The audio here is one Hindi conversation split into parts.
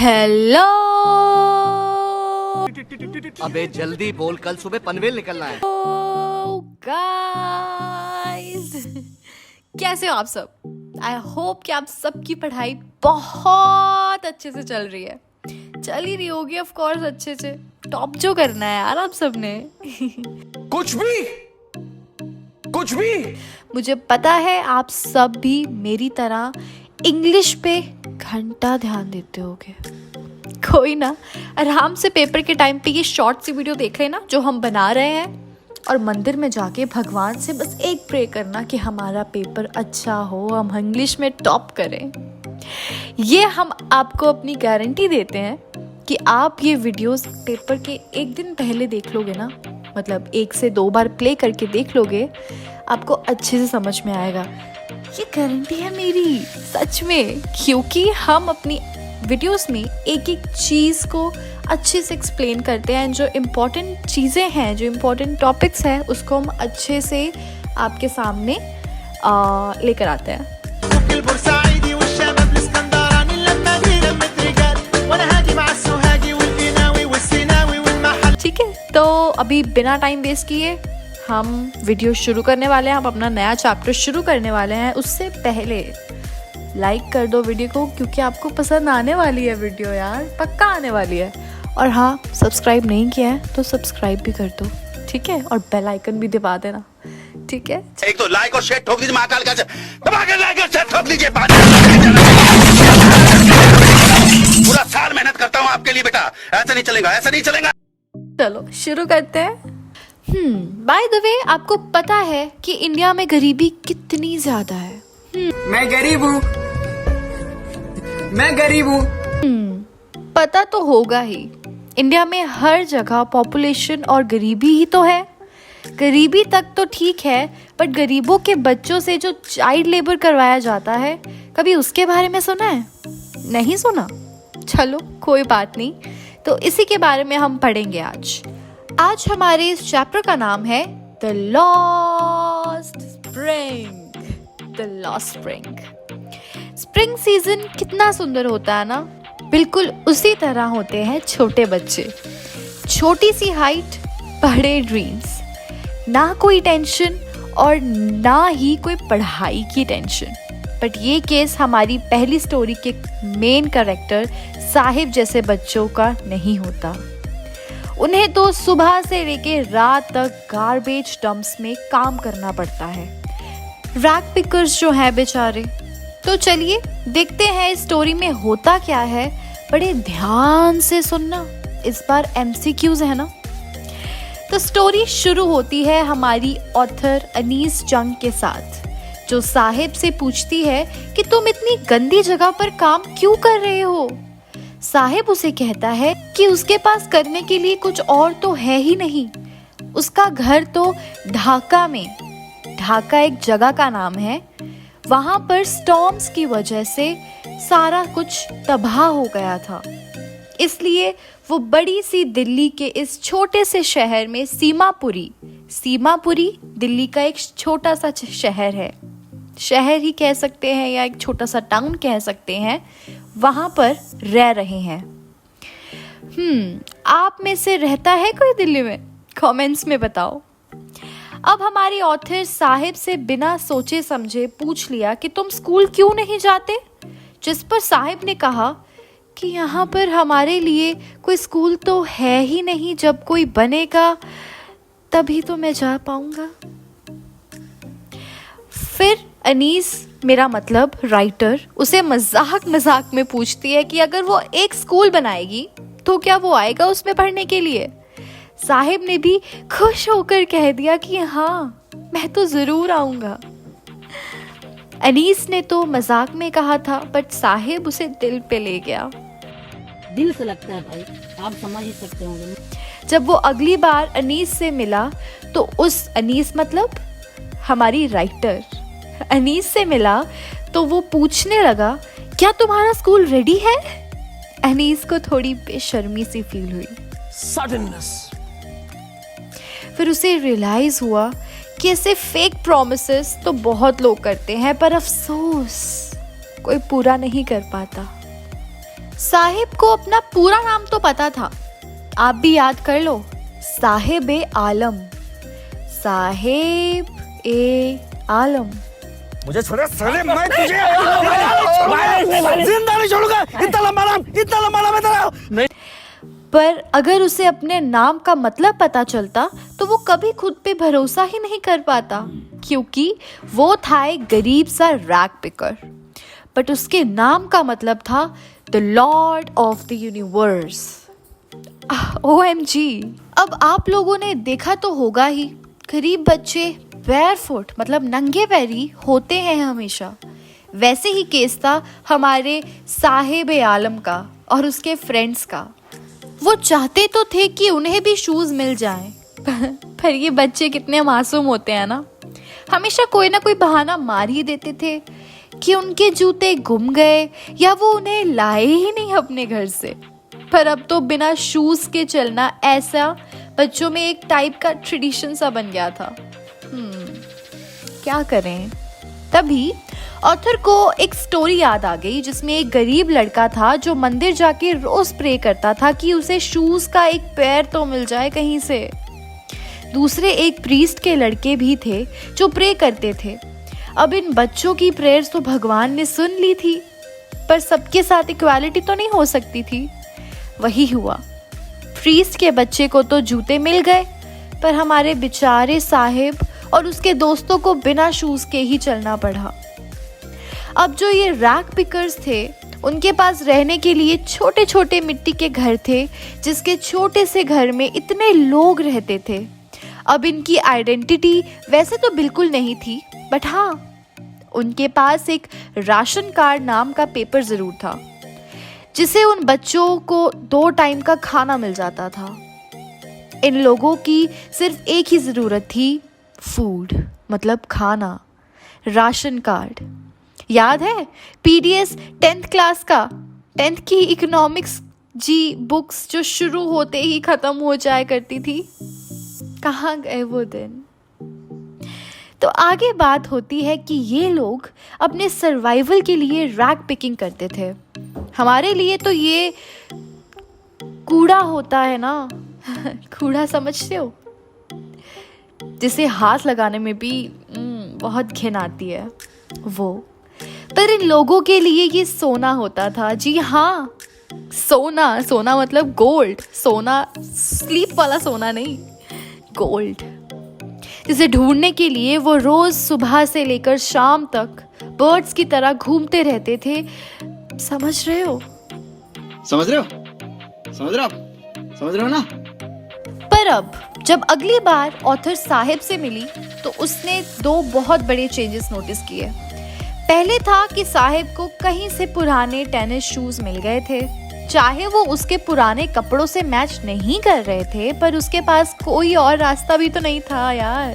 हेलो अबे जल्दी बोल, कल सुबह पनवेल निकलना है। गाइस, कैसे हो आप सब? आई होप कि आप सबकी पढ़ाई बहुत अच्छे से चल रही है। चल ही रही होगी ऑफ कोर्स अच्छे से। टॉप जो करना है यार आप सबने। कुछ भी मुझे पता है आप सब भी मेरी तरह इंग्लिश पे घंटा ध्यान देते होगे। कोई ना, आराम से पेपर के टाइम पे ये शॉर्ट सी वीडियो देख लेना जो हम बना रहे हैं, और मंदिर में जाके भगवान से बस एक प्रे करना कि हमारा पेपर अच्छा हो, हम इंग्लिश में टॉप करें। ये हम आपको अपनी गारंटी देते हैं कि आप ये वीडियोस पेपर के एक दिन पहले देख लोगे ना, मतलब 1 से 2 बार प्ले करके देख लोगे, आपको अच्छे से समझ में आएगा। ये गारंटी है मेरी, सच में, क्योंकि हम अपनी वीडियोस में एक एक चीज़ को अच्छे से एक्सप्लेन करते हैं। जो इम्पोर्टेंट चीज़ें हैं, जो इम्पोर्टेंट टॉपिक्स हैं, उसको हम अच्छे से आपके सामने लेकर आते हैं। ठीक है, तो अभी बिना टाइम वेस्ट किए हम वीडियो शुरू करने वाले हैं। हम अपना नया चैप्टर शुरू करने वाले हैं। उससे पहले लाइक कर दो वीडियो को, क्योंकि आपको पसंद आने वाली है वीडियो यार, पक्का आने वाली है। और हाँ, सब्सक्राइब नहीं किया है तो सब्सक्राइब भी कर दो, ठीक है? और बेल आइकन भी दबा देना, ठीक है? एक तो लाइक और शेयर ठोक लीजिए, महाकाल का दबा के लाइक और शेयर ठोक लीजिए। पूरा साल मेहनत करता हूँ आपके लिए बेटा, ऐसा नहीं चलेगा, ऐसा नहीं चलेगा। चलो शुरू करते हैं। बाय द वे, आपको पता है कि इंडिया में गरीबी कितनी ज्यादा है? मैं गरीब हूँ। पता तो होगा ही। इंडिया में हर जगह पॉपुलेशन और गरीबी ही तो है। गरीबी तक तो ठीक है, बट गरीबों के बच्चों से जो चाइल्ड लेबर करवाया जाता है, कभी उसके बारे में सुना है? नहीं सुना? चलो कोई बात नहीं, तो इसी के बारे में हम पढ़ेंगे आज हमारे इस चैप्टर का नाम है the lost spring. Spring season कितना सुंदर होता है ना, बिल्कुल उसी तरह होते हैं छोटे बच्चे। छोटी सी हाइट, बड़े ड्रीम्स, ना कोई टेंशन और ना ही कोई पढ़ाई की टेंशन। बट ये केस हमारी पहली स्टोरी के मेन कैरेक्टर साहिब जैसे बच्चों का नहीं होता। उन्हें तो सुबह से लेके रात तक गार्बेज डंप्स में काम करना पड़ता है, रैक पिकर्स जो है बेचारे। तो चलिए देखते हैं इस स्टोरी में होता क्या है। बड़े ध्यान से सुनना, इस बार MCQs है ना। तो स्टोरी शुरू होती है हमारी ऑथर अनीस जंग के साथ, जो साहिब से पूछती है कि तुम इतनी गंदी जगह पर काम क्यों कर रहे हो। साहिब उसे कहता है कि उसके पास करने के लिए कुछ और तो है ही नहीं। उसका घर तो ढाका में, ढाका एक जगह का नाम है, वहां पर स्टॉर्म्स की वजह से सारा कुछ तबाह हो गया था। इसलिए वो बड़ी सी दिल्ली के इस छोटे से शहर में सीमापुरी दिल्ली का एक छोटा सा शहर है, शहर ही कह सकते हैं या एक छोटा सा टाउन कह सकते हैं, वहां पर रह रहे हैं। आप में से रहता है कोई दिल्ली में? कमेंट्स में बताओ। अब हमारी ऑथर साहिब से बिना सोचे समझे पूछ लिया कि तुम स्कूल क्यों नहीं जाते, जिस पर साहिब ने कहा कि यहाँ पर हमारे लिए कोई स्कूल तो है ही नहीं, जब कोई बनेगा तभी तो मैं जा पाऊंगा। फिर अनीस, मेरा मतलब राइटर, उसे मजाक में पूछती है कि अगर वो एक स्कूल बनाएगी तो क्या वो आएगा उसमें पढ़ने के लिए? साहिब ने भी खुश होकर कह दिया कि हाँ, मैं तो जरूर आऊंगा। अनीस ने तो मजाक में कहा था, बट साहिब उसे दिल पे ले गया। दिल से लगता है भाई, आप समझ ही सकते होंगे। जब वो अगली बार अनीस से मिला तो उस अनीस मतलब हमारी राइटर अनीस से मिला तो वो पूछने लगा, क्या तुम्हारा स्कूल रेडी है? अनीस को थोड़ी बेशर्मी सी फील हुई। सडननेस। फिर उसे रियलाइज हुआ कि ऐसे फेक प्रॉमिसेस तो बहुत लोग करते हैं, पर अफसोस कोई पूरा नहीं कर पाता। साहिब को अपना पूरा नाम तो पता था, आप भी याद कर लो, साहिब-ए-आलम, साहिब-ए-आलम। मुझे छोड़े साले, मैं तुझे जिंदा नहीं छोड़ूंगा। इतना लंबा नाम है तेरा। नहीं। पर अगर उसे अपने नाम का मतलब पता चलता तो वो कभी खुद पे भरोसा ही नहीं कर पाता, क्योंकि वो था एक गरीब सा रैग पिकर, बट उसके नाम का मतलब था the Lord of the universe. OMG। अब आप लोगों ने देखा तो होगा ही, गरीब बच्चे बेयरफुट मतलब नंगे पैरी होते हैं हमेशा। वैसे ही केस था हमारे साहिब-ए-आलम का और उसके फ्रेंड्स का। वो चाहते तो थे कि उन्हें भी शूज मिल जाएं, पर ये बच्चे कितने मासूम होते हैं ना, हमेशा कोई ना कोई बहाना मार ही देते थे कि उनके जूते गुम गए या वो उन्हें लाए ही नहीं अपने घर से। पर अब तो बिना शूज के चलना ऐसा बच्चों में एक टाइप का ट्रेडिशन सा बन गया था। क्या करें। तभी ऑथर को एक स्टोरी याद आ गई जिसमें एक गरीब लड़का था जो मंदिर जाके रोज प्रे करता था कि उसे शूज का एक पैर तो मिल जाए कहीं से। दूसरे एक प्रीस्ट के लड़के भी थे जो प्रे करते थे। अब इन बच्चों की प्रेयर्स तो भगवान ने सुन ली थी, पर सबके साथ इक्वालिटी तो नहीं हो सकती थी। वही हुआ, प्रीस्ट के बच्चे को तो जूते मिल गए, पर हमारे बेचारे साहिब और उसके दोस्तों को बिना शूज के ही चलना पड़ा। अब जो ये रैग पिकर्स थे, उनके पास रहने के लिए छोटे छोटे मिट्टी के घर थे, जिसके छोटे से घर में इतने लोग रहते थे। अब इनकी आइडेंटिटी वैसे तो बिल्कुल नहीं थी, बट हाँ, उनके पास एक राशन कार्ड नाम का पेपर जरूर था, जिसे उन बच्चों को 2 टाइम का खाना मिल जाता था। इन लोगों की सिर्फ एक ही ज़रूरत थी, फूड मतलब खाना, राशन कार्ड। याद है PDS 10th क्लास का, 10th की इकोनॉमिक्स जी बुक्स जो शुरू होते ही ख़त्म हो जाया करती थी, कहाँ गए वो दिन। तो आगे बात होती है कि ये लोग अपने सर्वाइवल के लिए रैग पिकिंग करते थे। हमारे लिए तो ये कूड़ा होता है ना, कूड़ा समझते हो, जिसे हाथ लगाने में भी बहुत घिन आती है वो। पर इन लोगों के लिए ये सोना होता था। जी हाँ, सोना, सोना मतलब गोल्ड, सोना स्लीप वाला सोना नहीं, गोल्ड, जिसे ढूंढने के लिए वो रोज सुबह से लेकर शाम तक बर्ड्स की तरह घूमते रहते थे। समझ रहे हो? समझ रहे हो ना? पर अब जब अगली बार ऑथर साहिब से मिली तो उसने 2 बहुत बड़े चेंजेस नोटिस किए। पहले था कि साहिब को कहीं से पुराने टेनिस शूज मिल गए थे, चाहे वो उसके पुराने कपड़ों से मैच नहीं कर रहे थे, पर उसके पास कोई और रास्ता भी तो नहीं था यार।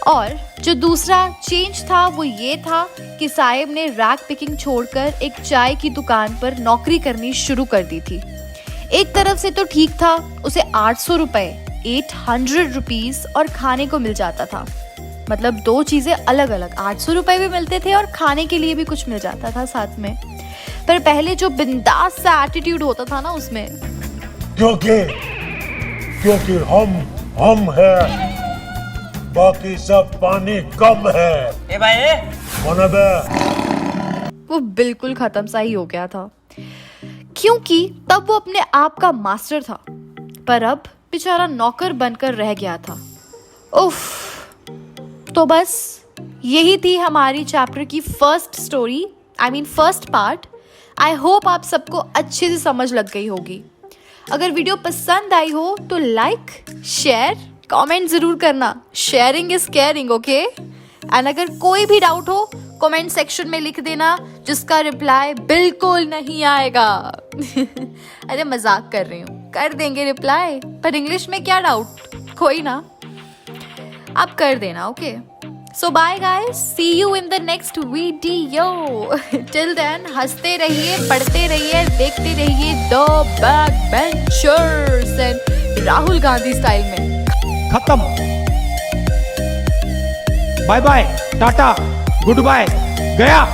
और जो दूसरा चेंज था वो ये था कि साहिब ने रैग पिकिंग छोड़कर एक चाय की दुकान पर नौकरी करनी शुरू कर दी थी। एक तरफ से तो ठीक था, उसे 800 रुपए, 800 रुपीस और खाने को मिल जाता था। मतलब 2 चीजें अलग अलग, 800 रुपए भी मिलते थे और खाने के लिए भी कुछ मिल जाता था साथ में। पर पहले जो बिंदास सा एटीट्यूड होता था ना उसमें, क्योंकि हम है, बाकी सब पानी कम है। ए भाई, वो बिल्कुल खत्म सा ही हो गया था, क्योंकि तब वो अपने आप का मास्टर था, पर अब बेचारा नौकर बनकर रह गया था। उफ। तो बस यही थी हमारी चैप्टर की first story, first part. I hope आप सबको अच्छे से समझ लग गई होगी। अगर वीडियो पसंद आई हो तो लाइक, शेयर, कमेंट जरूर करना। Sharing is caring, okay? And अगर कोई भी डाउट हो कमेंट सेक्शन में लिख देना, जिसका रिप्लाई बिल्कुल नहीं आएगा। अरे मजाक कर रही हूँ, कर देंगे रिप्लाई, पर इंग्लिश में क्या डाउट, कोई ना, आप कर देना, okay? So bye guys, see you in the next video. Till then हंसते रहिए, पढ़ते रहिए, देखते रहिए the back benchers and Rahul Gandhi style में। खत्म। Bye bye, tata, good bye, गया।